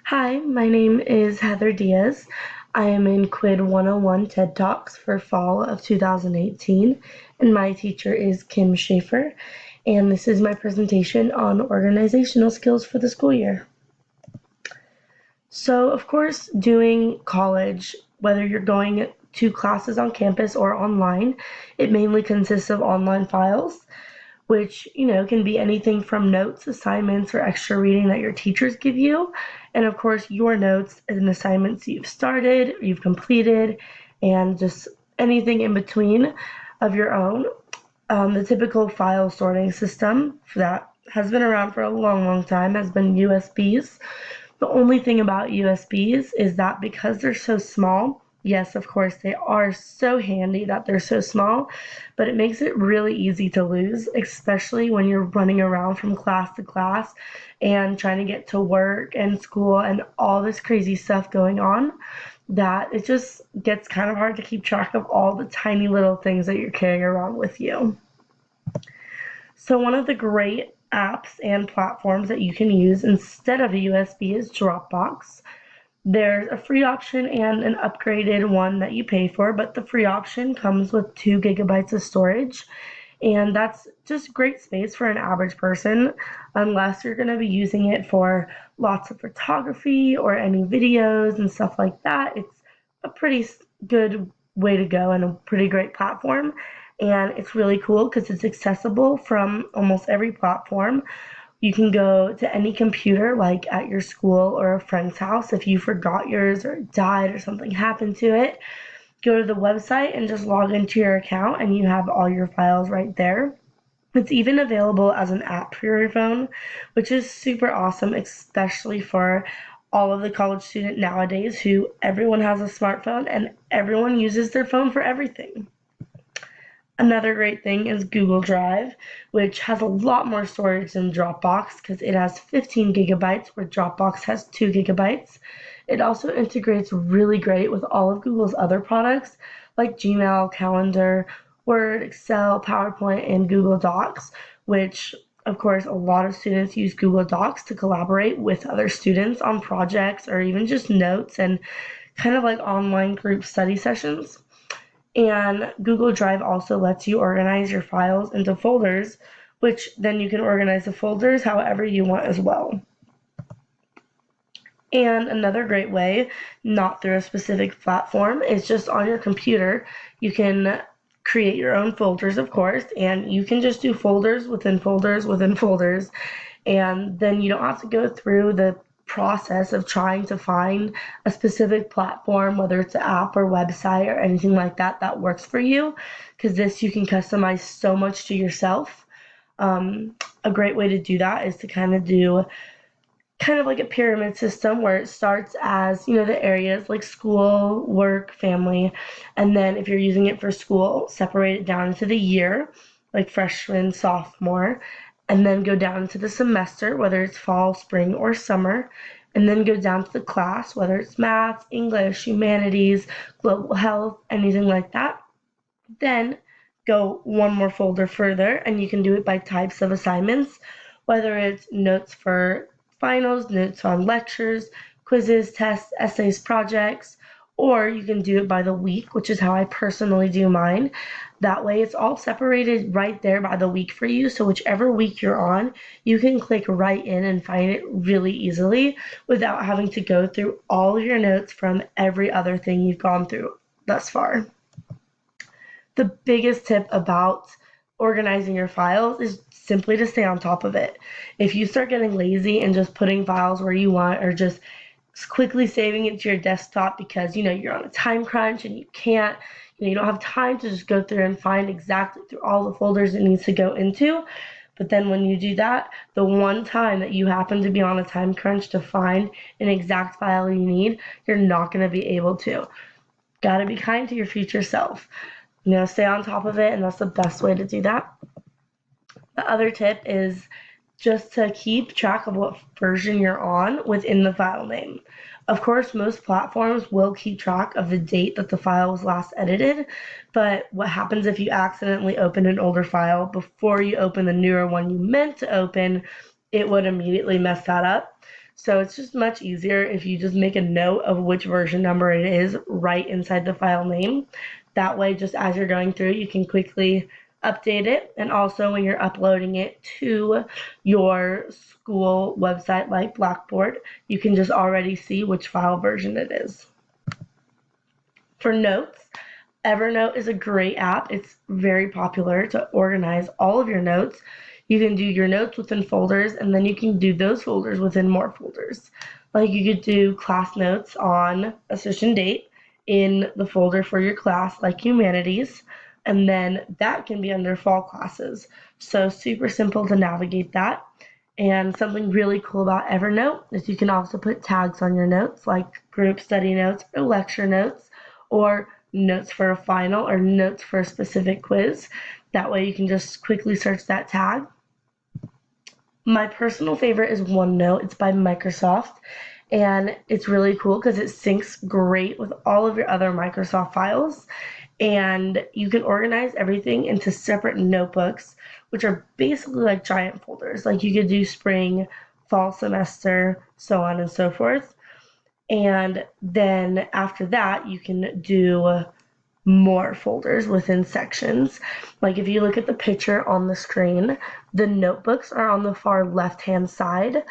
Hi, my name is Heather Diaz. I am in CWID 101 TED Talks for fall of 2018, and my teacher is Kim Schaefer, and this is my presentation on organizational skills for the school year. So, of course, doing college, whether you're going to classes on campus or online, it mainly consists of online files, which can be anything from notes, assignments, or extra reading that your teachers give you, and of course your notes and assignments you've started, you've completed, and just anything in between of your own. The typical file sorting system that has been around for a long time has been USBs. The only thing about USBs is that because they're so small, yes, of course, they are so handy that they're so small, but it makes it really easy to lose, especially when you're running around from class to class and trying to get to work and school and all this crazy stuff going on, that it just gets kind of hard to keep track of all the tiny little things that you're carrying around with you. So one of the great apps and platforms that you can use instead of a USB is Dropbox. There's a free option and an upgraded one that you pay for, but the free option comes with 2 gigabytes of storage, and that's just great space for an average person unless you're going to be using it for lots of photography or any videos and stuff like that. It's a pretty good way to go and a pretty great platform, and it's really cool because it's accessible from almost every platform. You can go to any computer, like at your school or a friend's house, if you forgot yours or died or something happened to it. Go to the website and just log into your account, and you have all your files right there. It's even available as an app for your phone, which is super awesome, especially for all of the college student nowadays who everyone has a smartphone and everyone uses their phone for everything. Another great thing is Google Drive, which has a lot more storage than Dropbox because it has 15 gigabytes where Dropbox has 2 gigabytes. It also integrates really great with all of Google's other products like Gmail, Calendar, Word, Excel, PowerPoint, and Google Docs, which of course a lot of students use Google Docs to collaborate with other students on projects or even just notes and kind of like online group study sessions. And Google Drive also lets you organize your files into folders, which then you can organize the folders however you want as well. And another great way, not through a specific platform, is just on your computer. You can create your own folders, of course, and you can just do folders within folders within folders. And then you don't have to go through the process of trying to find a specific platform, whether it's an app or website or anything like that that works for you, because this you can customize so much to yourself. A great way to do that is to do kind of like a pyramid system where it starts as the areas like school, work, family, and then if you're using it for school, separate it down into the year, like freshman, sophomore, and then go down to the semester, whether it's fall, spring, or summer, and then go down to the class, whether it's math, English, humanities, global health, anything like that. Then go one more folder further, and you can do it by types of assignments, whether it's notes for finals, notes on lectures, quizzes, tests, essays, projects, or you can do it by the week, which is how I personally do mine. That way it's all separated right there by the week for you, so whichever week you're on, you can click right in and find it really easily without having to go through all of your notes from every other thing you've gone through thus far. The biggest tip about organizing your files is simply to stay on top of it. If you start getting lazy and just putting files where you want or just quickly saving it to your desktop because you're on a time crunch and you can't, you don't have time to just go through and find exactly through all the folders it needs to go into. But then when you do that, the one time that you happen to be on a time crunch to find an exact file you need, you're not going to be able to. Gotta be kind to your future self. Stay on top of it, and that's the best way to do that. The other tip is just to keep track of what version you're on within the file name. Of course, most platforms will keep track of the date that the file was last edited, but what happens if you accidentally open an older file before you open the newer one you meant to open, it would immediately mess that up. So it's just much easier if you just make a note of which version number it is right inside the file name. That way, just as you're going through, you can quickly update it. And also when you're uploading it to your school website like Blackboard, you can just already see which file version it is. For notes, Evernote is a great app. It's very popular to organize all of your notes. You can do your notes within folders, and then you can do those folders within more folders. Like you could do class notes on a certain date in the folder for your class, like humanities, and then that can be under fall classes. So super simple to navigate that. And something really cool about Evernote is you can also put tags on your notes, like group study notes or lecture notes, or notes for a final or notes for a specific quiz. That way you can just quickly search that tag. My personal favorite is OneNote. It's by Microsoft, and it's really cool because it syncs great with all of your other Microsoft files, and you can organize everything into separate notebooks, which are basically like giant folders. Like you could do spring, fall semester, so on and so forth. And then after that, you can do more folders within sections. Like if you look at the picture on the screen, the notebooks are on the far left-hand side.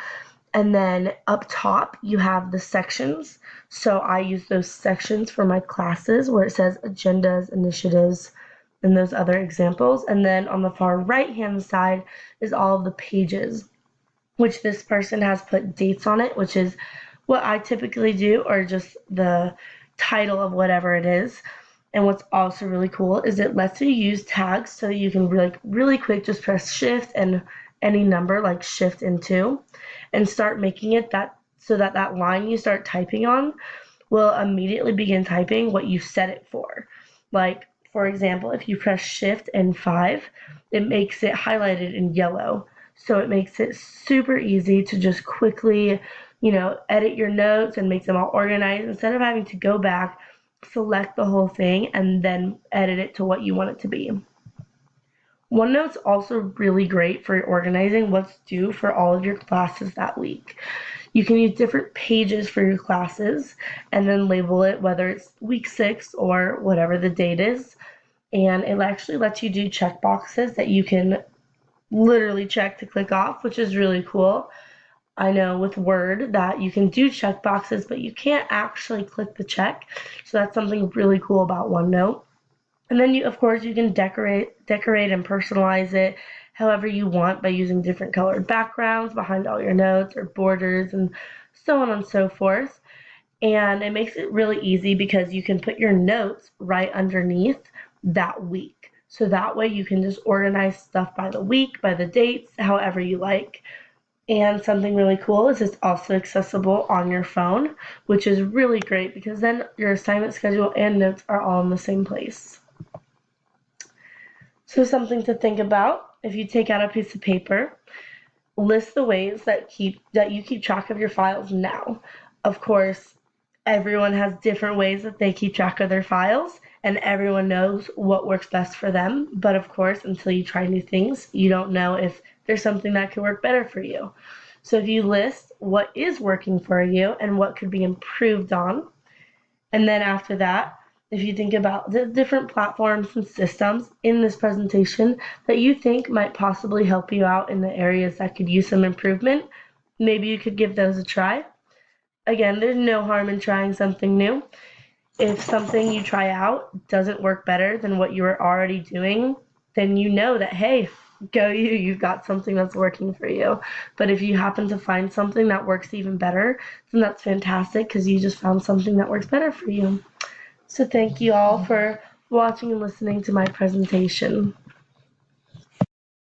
And then up top, you have the sections. So I use those sections for my classes where it says agendas, initiatives, and those other examples. And then on the far right-hand side is all of the pages, which this person has put dates on it, which is what I typically do, or just the title of whatever it is. And what's also really cool is it lets you use tags so you can really quick just press shift and any number like shift and 2 and start making it that so that that line you start typing on will immediately begin typing what you set it for. Like for example, if you press shift and 5, it makes it highlighted in yellow. So it makes it super easy to just quickly, edit your notes and make them all organized instead of having to go back, select the whole thing, and then edit it to what you want it to be. OneNote's also really great for organizing what's due for all of your classes that week. You can use different pages for your classes and then label it whether it's week 6 or whatever the date is. And it actually lets you do check boxes that you can literally check to click off, which is really cool. I know with Word that you can do check boxes, but you can't actually click the check. So that's something really cool about OneNote. And then of course, you can decorate and personalize it however you want by using different colored backgrounds behind all your notes or borders and so on and so forth. And it makes it really easy because you can put your notes right underneath that week. So that way you can just organize stuff by the week, by the dates, however you like. And something really cool is it's also accessible on your phone, which is really great because then your assignment schedule and notes are all in the same place. So something to think about, if you take out a piece of paper, list the ways that you keep track of your files now. Of course, everyone has different ways that they keep track of their files, and everyone knows what works best for them. But of course, until you try new things, you don't know if there's something that could work better for you. So if you list what is working for you and what could be improved on, and then after that, if you think about the different platforms and systems in this presentation that you think might possibly help you out in the areas that could use some improvement, maybe you could give those a try. Again, there's no harm in trying something new. If something you try out doesn't work better than what you were already doing, then you know that, hey, go you've got something that's working for you. But if you happen to find something that works even better, then that's fantastic because you just found something that works better for you. So thank you all for watching and listening to my presentation.